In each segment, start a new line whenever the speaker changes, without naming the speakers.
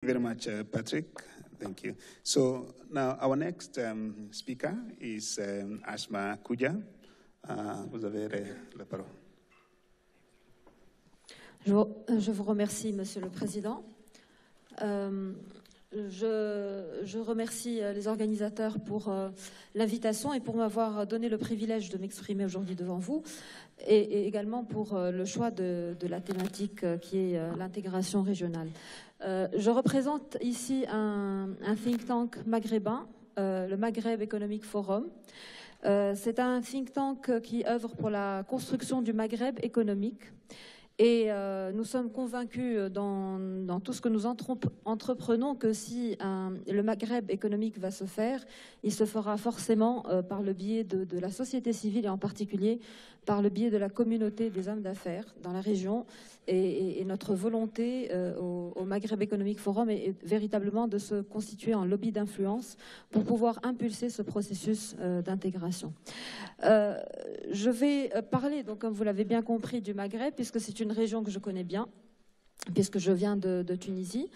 Very much, Patrick. Thank you. So now our next speaker is Asma Koudia. Vous avez la parole.
Je vous remercie, Monsieur le Président. Je remercie les organisateurs pour l'invitation et pour m'avoir donné le privilège de m'exprimer aujourd'hui devant vous, et également pour le choix de la thématique qui est l'intégration régionale. Je représente ici un think tank maghrébin, le Maghreb Economic Forum. C'est un think tank qui œuvre pour la construction du Maghreb économique. Et nous sommes convaincus dans tout ce que nous entreprenons que si le Maghreb économique va se faire, il se fera forcément par le biais de la société civile et en particulier par le biais de la communauté des hommes d'affaires dans la région. Et notre volonté au Maghreb Economic Forum est véritablement de se constituer en lobby d'influence pour pouvoir impulser ce processus d'intégration. Je vais parler, donc, comme vous l'avez bien compris, du Maghreb, puisque c'est une région que je connais bien, puisque je viens de Tunisie,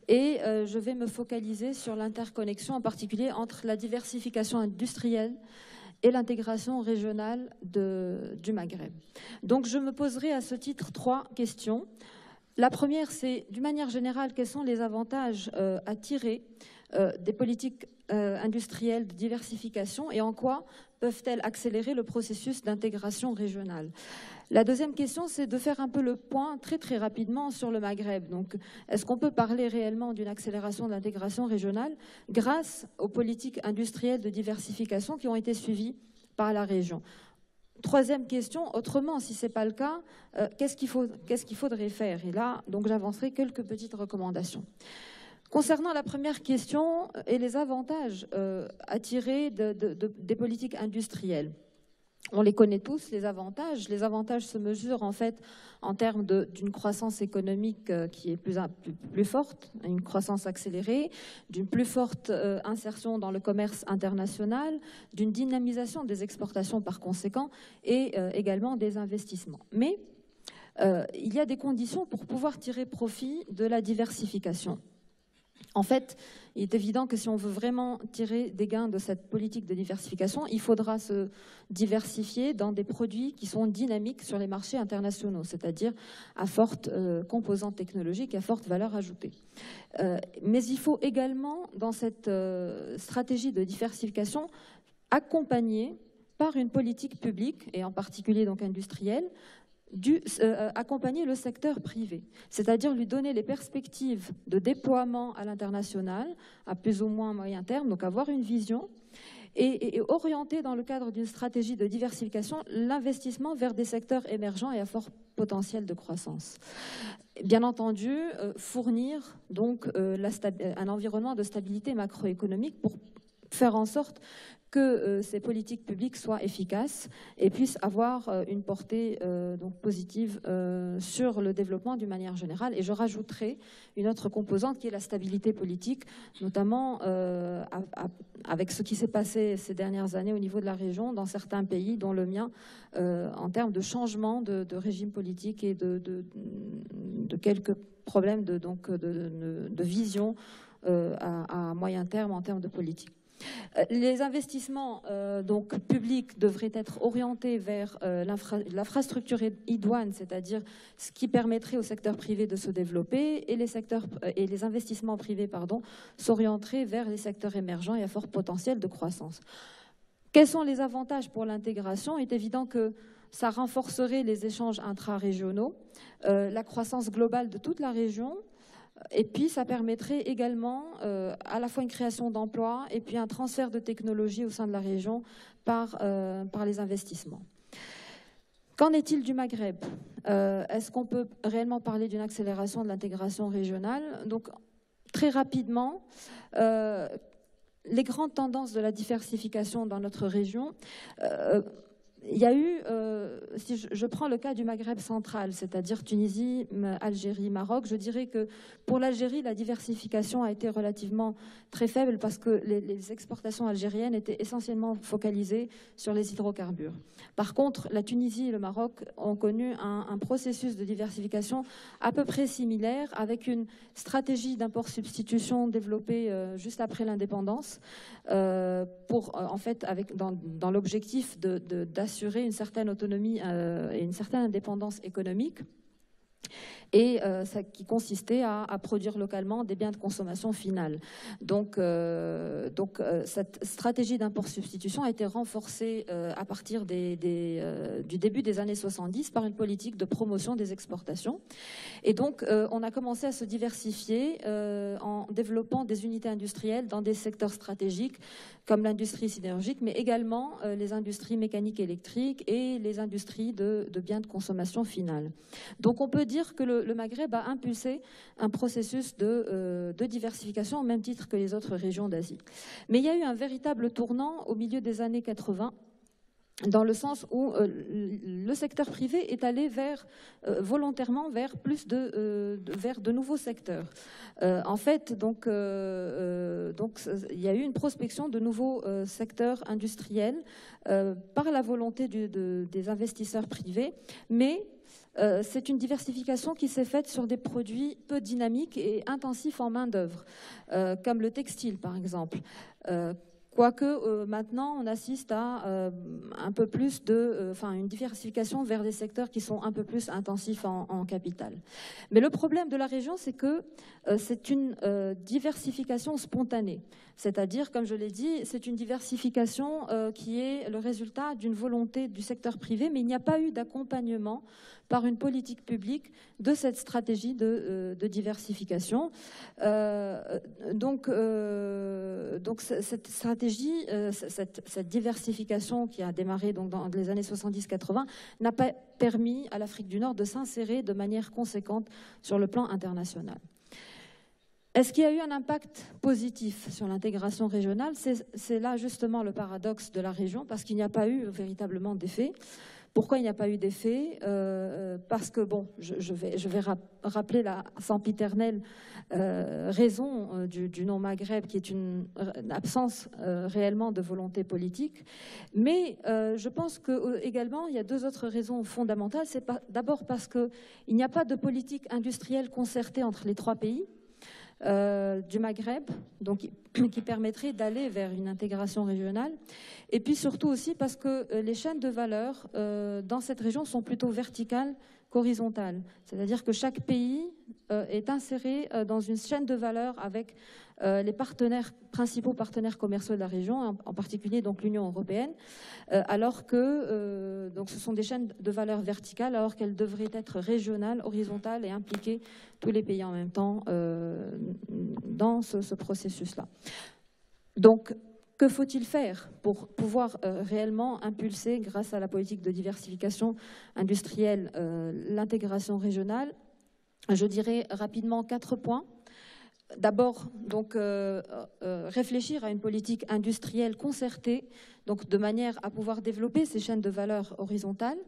et je vais me focaliser sur l'interconnexion, en particulier entre la diversification industrielle et l'intégration régionale du Maghreb. Donc je me poserai à ce titre 3 questions. La première, c'est, d'une manière générale, quels sont les avantages à tirer des politiques industrielles de diversification et en quoi peuvent-elles accélérer le processus d'intégration régionale? La deuxième question, c'est de faire un peu le point très rapidement sur le Maghreb. Donc, est-ce qu'on peut parler réellement d'une accélération de l'intégration régionale grâce aux politiques industrielles de diversification qui ont été suivies par la région? Troisième question, autrement, si ce n'est pas le cas, qu'est-ce qu'il faudrait faire? Et là, donc, j'avancerai quelques petites recommandations. Concernant la première question et les avantages à tirer des politiques industrielles, on les connaît tous, les avantages. Les avantages se mesurent en fait en termes d'une croissance économique qui est plus forte, une croissance accélérée, d'une plus forte insertion dans le commerce international, d'une dynamisation des exportations par conséquent et également des investissements. Mais il y a des conditions pour pouvoir tirer profit de la diversification. En fait, il est évident que si on veut vraiment tirer des gains de cette politique de diversification, il faudra se diversifier dans des produits qui sont dynamiques sur les marchés internationaux, c'est-à-dire à forte composante technologique et à forte valeur ajoutée. Mais il faut également, dans cette stratégie de diversification, accompagner par une politique publique, et en particulier donc industrielle, accompagner le secteur privé, c'est-à-dire lui donner les perspectives de déploiement à l'international, à plus ou moins moyen terme, donc avoir une vision, et orienter dans le cadre d'une stratégie de diversification l'investissement vers des secteurs émergents et à fort potentiel de croissance. Bien entendu, fournir donc un environnement de stabilité macroéconomique pour faire en sorte que ces politiques publiques soient efficaces et puissent avoir une portée donc positive sur le développement d'une manière générale. Et je rajouterai une autre composante qui est la stabilité politique, notamment avec ce qui s'est passé ces dernières années au niveau de la région, dans certains pays, dont le mien, en termes de changement de régime politique et de quelques problèmes de vision à moyen terme en termes de politique. Les investissements donc, publics devraient être orientés vers l'infrastructure idoine, c'est-à-dire ce qui permettrait au secteur privé de se développer, et les investissements privés s'orienteraient vers les secteurs émergents et à fort potentiel de croissance. Quels sont les avantages pour l'intégration? Il est évident que ça renforcerait les échanges intra-régionaux, la croissance globale de toute la région. Et puis, ça permettrait également à la fois une création d'emplois et puis un transfert de technologie au sein de la région par les investissements. Qu'en est-il du Maghreb? Est-ce qu'on peut réellement parler d'une accélération de l'intégration régionale? Donc, très rapidement, les grandes tendances de la diversification dans notre région il y a eu, si je prends le cas du Maghreb central, c'est-à-dire Tunisie, Algérie, Maroc, je dirais que pour l'Algérie, la diversification a été relativement très faible parce que les exportations algériennes étaient essentiellement focalisées sur les hydrocarbures. Par contre, la Tunisie et le Maroc ont connu un processus de diversification à peu près similaire, avec une stratégie d'import-substitution développée juste après l'indépendance, en fait, dans l'objectif d'assurer une certaine autonomie et une certaine indépendance économique, et ça, qui consistait à produire localement des biens de consommation finale. Donc cette stratégie d'import-substitution a été renforcée à partir du début des années 70 par une politique de promotion des exportations. Et donc, on a commencé à se diversifier en développant des unités industrielles dans des secteurs stratégiques comme l'industrie sidérurgique, mais également les industries mécaniques et électriques et les industries de biens de consommation finale. Donc, on peut dire que le Maghreb a impulsé un processus de diversification au même titre que les autres régions d'Asie. Mais il y a eu un véritable tournant au milieu des années 80, dans le sens où le secteur privé est allé volontairement vers vers de nouveaux secteurs. En fait, donc, il y a eu une prospection de nouveaux secteurs industriels par la volonté des investisseurs privés, mais c'est une diversification qui s'est faite sur des produits peu dynamiques et intensifs en main-d'œuvre, comme le textile, par exemple. Quoique maintenant, on assiste à un peu plus une diversification vers des secteurs qui sont un peu plus intensifs en capital. Mais le problème de la région, c'est que c'est une diversification spontanée. C'est-à-dire, comme je l'ai dit, c'est une diversification qui est le résultat d'une volonté du secteur privé, mais il n'y a pas eu d'accompagnement par une politique publique de cette stratégie de diversification. Donc cette stratégie, cette diversification qui a démarré donc dans les années 70-80 n'a pas permis à l'Afrique du Nord de s'insérer de manière conséquente sur le plan international. Est-ce qu'il y a eu un impact positif sur l'intégration régionale? C'est là justement le paradoxe de la région, parce qu'il n'y a pas eu véritablement d'effet. Pourquoi il n'y a pas eu d'effet? Parce que, bon, je vais rappeler la sempiternelle raison du nom Maghreb, qui est une absence réellement de volonté politique. Mais je pense qu'également, il y a deux autres raisons fondamentales. C'est d'abord parce qu'il n'y a pas de politique industrielle concertée entre les trois pays du Maghreb, donc qui permettrait d'aller vers une intégration régionale. Et puis surtout aussi parce que les chaînes de valeur dans cette région sont plutôt verticales qu'horizontales. C'est-à-dire que chaque pays est inséré dans une chaîne de valeur avec les principaux partenaires commerciaux de la région, en particulier donc l'Union européenne, alors que donc ce sont des chaînes de valeur verticales, alors qu'elles devraient être régionales, horizontales et impliquer tous les pays en même temps dans ce processus-là. Donc, que faut-il faire pour pouvoir réellement impulser, grâce à la politique de diversification industrielle, l'intégration régionale? Je dirais rapidement 4 points. D'abord, donc, réfléchir à une politique industrielle concertée, donc de manière à pouvoir développer ces chaînes de valeur horizontales,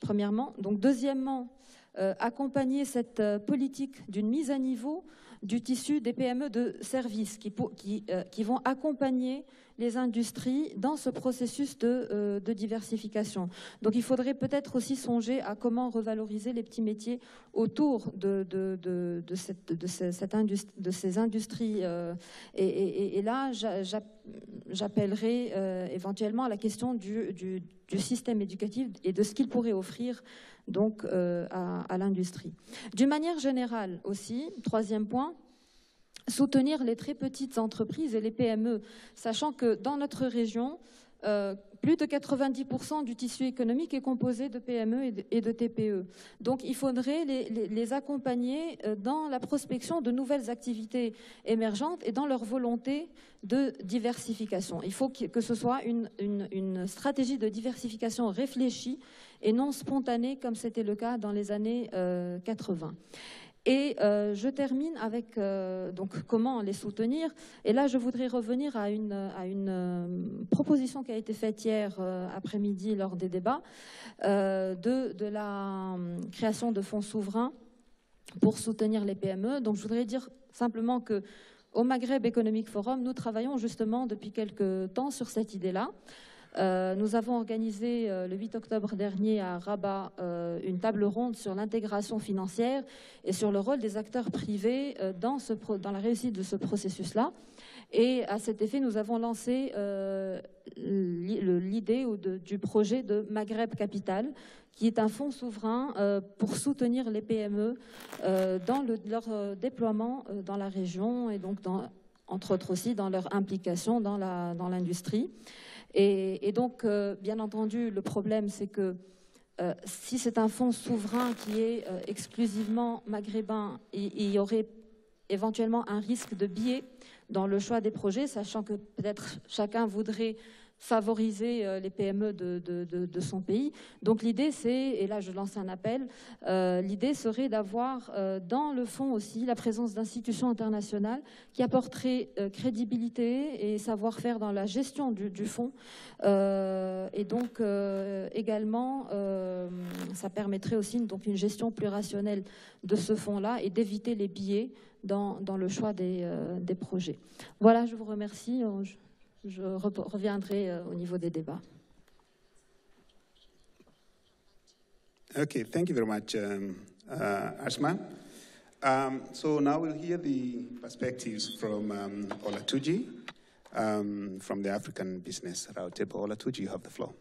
premièrement. Donc, deuxièmement, accompagner cette politique d'une mise à niveau du tissu des PME de services qui vont accompagner les industries dans ce processus de diversification. Donc il faudrait peut-être aussi songer à comment revaloriser les petits métiers autour de ces industries. Et là, j'appellerai éventuellement à la question du système éducatif et de ce qu'il pourrait offrir donc à l'industrie. D'une manière générale aussi, troisième point, soutenir les très petites entreprises et les PME, sachant que dans notre région, plus de 90% du tissu économique est composé de PME et de TPE. Donc il faudrait les accompagner dans la prospection de nouvelles activités émergentes et dans leur volonté de diversification. Il faut que ce soit une stratégie de diversification réfléchie et non spontanée, comme c'était le cas dans les années 80. Et je termine avec donc comment les soutenir. Et là, je voudrais revenir à une proposition qui a été faite hier après-midi lors des débats de la création de fonds souverains pour soutenir les PME. Donc, je voudrais dire simplement que au Maghreb Economic Forum, nous travaillons justement depuis quelques temps sur cette idée-là. Nous avons organisé le 8 octobre dernier à Rabat une table ronde sur l'intégration financière et sur le rôle des acteurs privés dans la réussite de ce processus-là. Et à cet effet, nous avons lancé l'idée du projet de Maghreb Capital, qui est un fonds souverain pour soutenir les PME dans leur déploiement dans la région et donc, entre autres aussi, dans leur implication dans l'industrie. Et donc, bien entendu, le problème, c'est que si c'est un fonds souverain qui est exclusivement maghrébin, il y aurait éventuellement un risque de biais dans le choix des projets, sachant que peut-être chacun voudrait favoriser les PME de son pays. Donc l'idée, c'est, et là je lance un appel, l'idée serait d'avoir dans le fonds aussi la présence d'institutions internationales qui apporteraient crédibilité et savoir-faire dans la gestion du fonds. Et donc également, ça permettrait aussi donc, une gestion plus rationnelle de ce fonds-là et d'éviter les biais dans le choix des projets. Voilà, je vous remercie. Je reviendrai au niveau des débats.
Okay, thank you very much, Ashma. So now we'll hear the perspectives from Olatuji from the African Business Roundtable. Olatuji, you have the floor.